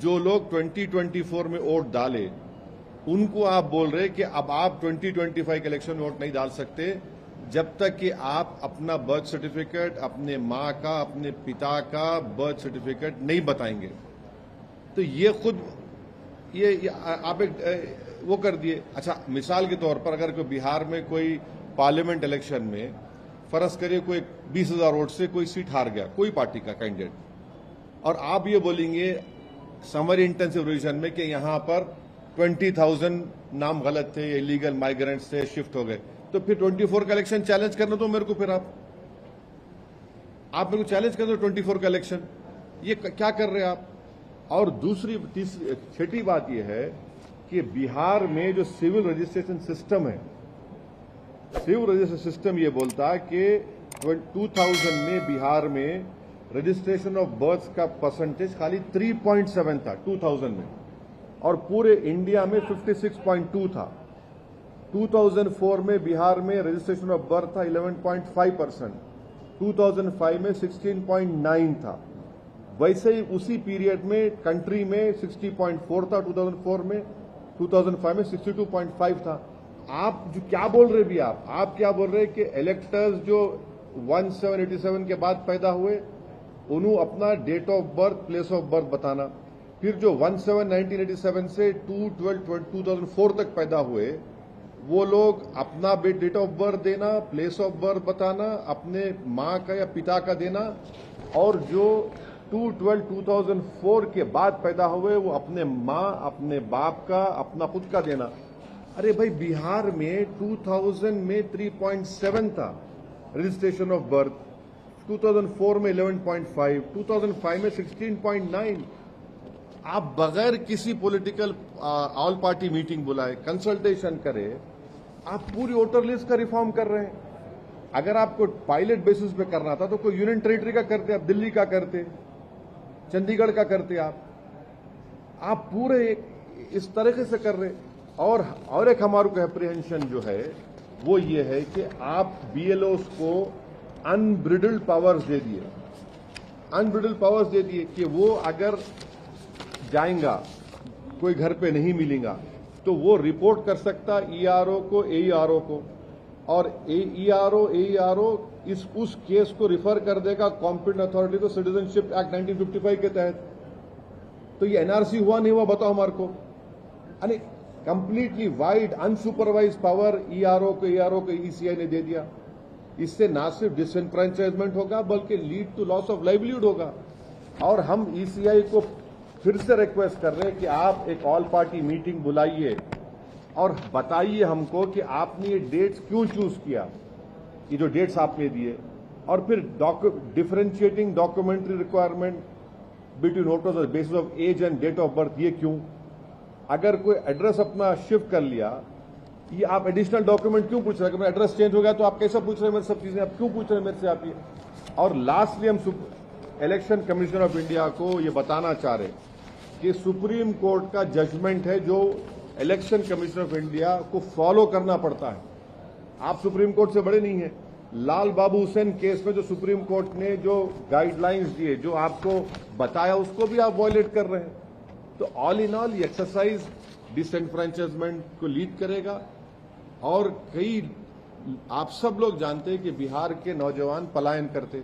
जो लोग 2024 में वोट डाले उनको आप बोल रहे कि अब आप 2025 के इलेक्शन में वोट नहीं डाल सकते जब तक कि आप अपना बर्थ सर्टिफिकेट, अपने मां का, अपने पिता का बर्थ सर्टिफिकेट नहीं बताएंगे। तो ये खुद ये आप एक वो कर दिए। अच्छा, मिसाल के तौर पर अगर कोई बिहार में कोई पार्लियामेंट इलेक्शन में फर्ज करिए कोई 20,000 वोट से कोई सीट हार गया, कोई पार्टी का कैंडिडेट, और आप ये बोलेंगे समर इंटेंसिव रिवीजन में कि यहां पर 20,000 नाम गलत थे, इलीगल माइग्रेंट्स थे, शिफ्ट हो गए, तो फिर 24 का इलेक्शन चैलेंज करना तो मेरे को, फिर आप मेरे को चैलेंज कर दो 24 का इलेक्शन। ये क्या कर रहे हैं आप? और दूसरी तीसरी छठी बात यह है कि बिहार में जो सिविल रजिस्ट्रेशन सिस्टम है, सिविल रजिस्ट्रेशन सिस्टम ये बोलता है कि 2000 में बिहार में रजिस्ट्रेशन ऑफ बर्थ का परसेंटेज खाली 3.7 था 2000 में, और पूरे इंडिया में 56.2 था। 2004 में बिहार में रजिस्ट्रेशन ऑफ बर्थ था 11.5%, 2005 में 16.9 था। वैसे ही उसी पीरियड में कंट्री में 60.4 था 2004 में, 2005 में 62.5 था। आप जो क्या बोल रहे भी, आप क्या बोल रहे कि इलेक्टर्स जो 1787 के बाद पैदा हुए उन्होंने अपना date of birth, place of birth बताना, फिर जो 17/1987 से 2/12/2004 तक पैदा हुए वो लोग अपना डेट ऑफ बर्थ देना, प्लेस ऑफ बर्थ बताना, अपने मां का या पिता का देना, और जो 2/12/2004 के बाद पैदा हुए वो अपने मां, अपने बाप का, अपना खुद का देना। अरे भाई, बिहार में 2000 में 3.7 था रजिस्ट्रेशन ऑफ बर्थ, 2004 में 11.5, 2005 में 16.9। आप बगैर किसी पॉलिटिकल ऑल पार्टी मीटिंग बुलाए, कंसल्टेशन करे, आप पूरी वोटर लिस्ट का रिफॉर्म कर रहे हैं। अगर आपको पायलट बेसिस पे करना था तो कोई यूनियन टेरिटरी का करते, आप दिल्ली का करते, चंडीगढ़ का करते, आप पूरे इस तरीके से कर रहे। और एक हमारे को एप्रीहेंशन जो है वो ये है कि आप बीएलओस को अनब्रिडल्ड पावर्स दे दिए, कि वो अगर जाएगा, कोई घर पे नहीं मिलेगा तो वो रिपोर्ट कर सकता ईआरओ को, एईआरओ को, और एईआरओ उस केस को रिफर कर देगा कॉम्पिटेंट अथॉरिटी को सिटीजनशिप एक्ट 1955 के तहत। तो ये एनआरसी हुआ नहीं हुआ बताओ हमारे को? यानी completely wide unsupervised power ERO को ईसीआई ने दे दिया। इससे ना सिर्फ डिसएनफ्रेंचाइजमेंट होगा बल्कि lead to loss of livelihood होगा। और हम ईसीआई को फिर से रिक्वेस्ट कर रहे हैं कि आप एक ऑल पार्टी मीटिंग बुलाइए और बताइए हमको कि आपने ये डेट्स क्यों चूज किया, ये जो डेट्स आपने दिए, और फिर differentiating documentary requirement between voters on the basis of age and date of birth, ये क्यों? अगर कोई एड्रेस अपना शिफ्ट कर लिया, ये आप एडिशनल डॉक्यूमेंट क्यों पूछ रहे हैं? एड्रेस चेंज हो गया तो आप कैसा पूछ रहे हैं मेरे सब चीजें, आप क्यों पूछ रहे हैं मेरे से आप ये? और लास्टली हम इलेक्शन कमीशन ऑफ इंडिया को ये बताना चाह रहे कि सुप्रीम कोर्ट का जजमेंट है जो इलेक्शन कमीशन ऑफ इंडिया को फॉलो करना पड़ता है। आप सुप्रीम कोर्ट से बड़े नहीं हैं। लाल बाबू हुसैन केस में जो सुप्रीम कोर्ट ने जो गाइडलाइंस दिए, जो आपको बताया, उसको भी आप वायलेट कर रहे हैं। तो ऑल इन ऑल ये एक्सरसाइज डिसएनफ्रेंचाइजमेंट को लीड करेगा। और कई आप सब लोग जानते हैं कि बिहार के नौजवान पलायन करते,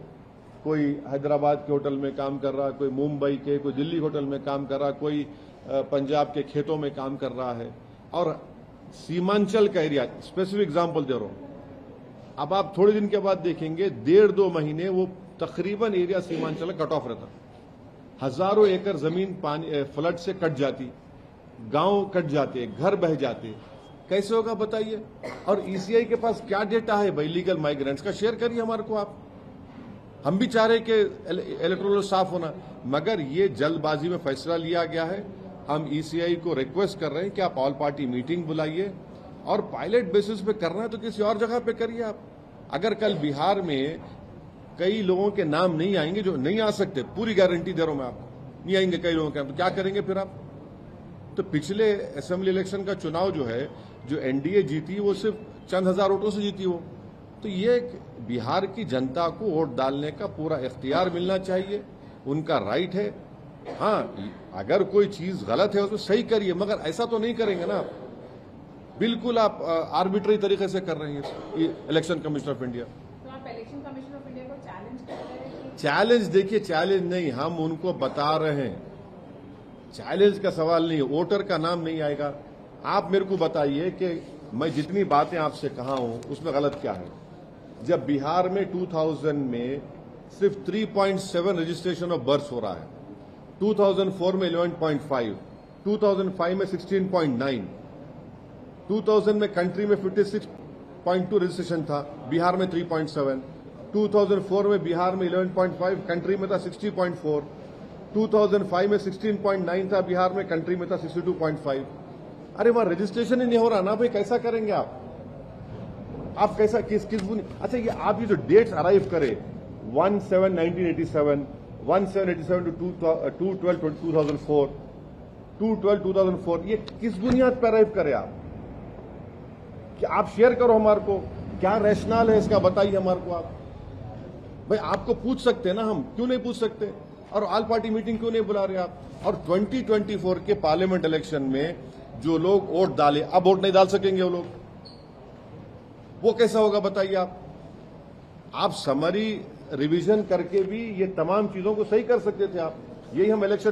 कोई हैदराबाद के होटल में काम कर रहा, कोई मुंबई के, कोई दिल्ली होटल में काम कर रहा, कोई पंजाब के खेतों में काम कर रहा है। और सीमांचल का एरिया, स्पेसिफिक एग्जांपल दे रहा हूं, अब आप थोड़े दिन के बाद देखेंगे 1.5-2 महीने वो तकरीबन एरिया सीमांचल कट ऑफ रहता, हजारों एकड़ जमीन पानी फ्लड से कट जाती, गांव कट जाते, घर बह जाते। कैसे होगा बताइए? और ईसीआई के पास क्या डेटा है भाई लीगल माइग्रेंट्स का? शेयर करिए हमारे को आप। हम भी चाह रहे कि इलेक्टोरल साफ होना, मगर ये जल्दबाजी में फैसला लिया गया है। हम ईसीआई को रिक्वेस्ट कर रहे हैं कि आप ऑल पार्टी मीटिंग बुलाइए, और पायलट बेसिस पे करना है तो किसी और जगह पे करिए आप। अगर कल बिहार में कई लोगों के नाम नहीं आएंगे, जो नहीं आ सकते, पूरी गारंटी दे रहा हूं मैं आपको, नहीं आएंगे कई लोगों के नाम, तो क्या करेंगे फिर आप? तो पिछले असेंबली इलेक्शन का चुनाव जो है, जो एनडीए जीती, वो सिर्फ चंद हजार वोटों से जीती हो। तो ये बिहार की जनता को वोट डालने का पूरा इख्तियार मिलना चाहिए, उनका राइट है। हाँ, अगर कोई चीज गलत है तो सही करिए, मगर ऐसा तो नहीं करेंगे ना। बिल्कुल आप आर्बिट्री तरीके से कर रहे हैं ये इलेक्शन कमीशन ऑफ इंडिया। तो आप इलेक्शन कमीशन ऑफ इंडिया को चैलेंज कर रहे हैं कि चैलेंज देखिए, चैलेंज नहीं, हम उनको बता रहे हैं, चैलेंज का सवाल नहीं है, वोटर का नाम नहीं आएगा। आप मेरे को बताइए कि मैं जितनी बातें आपसे कहा हूं उसमें गलत क्या है। जब बिहार में 2000 में सिर्फ 3.7 रजिस्ट्रेशन ऑफ बर्थ हो रहा है, 2004 में 11.5, 2005 में 16.9, 2000 में कंट्री में 56.2 रजिस्ट्रेशन था, बिहार में 3.7, 2004 में बिहार में 11.5, कंट्री में था 60.4, 2005 में 16.9 था, बिहार में, कंट्री में था 62.5। अरे वहां रजिस्ट्रेशन ही नहीं हो रहा ना भाई, कैसा करेंगे आप कैसा किस अच्छा ये आप ये जो डेट्स अराइव करे 1/7/1987, 1/7/87 to 2/12/2004, 2/12/2004, ये किस बुनियाद पर अराइव करे आप? कि आप शेयर करो हमारे को, क्या रैशनल है इसका बताइए हमारे को आप। भाई आपको पूछ सकते हैं ना, हम क्यों नहीं पूछ सकते? और ऑल पार्टी मीटिंग क्यों नहीं बुला रहे आप? और 2024 के पार्लियामेंट इलेक्शन में जो लोग वोट डाले, अब वोट नहीं डाल सकेंगे वो लोग, वो कैसा होगा बताइए आप समरी रिवीजन करके भी ये तमाम चीजों को सही कर सकते थे आप। यही हम इलेक्शन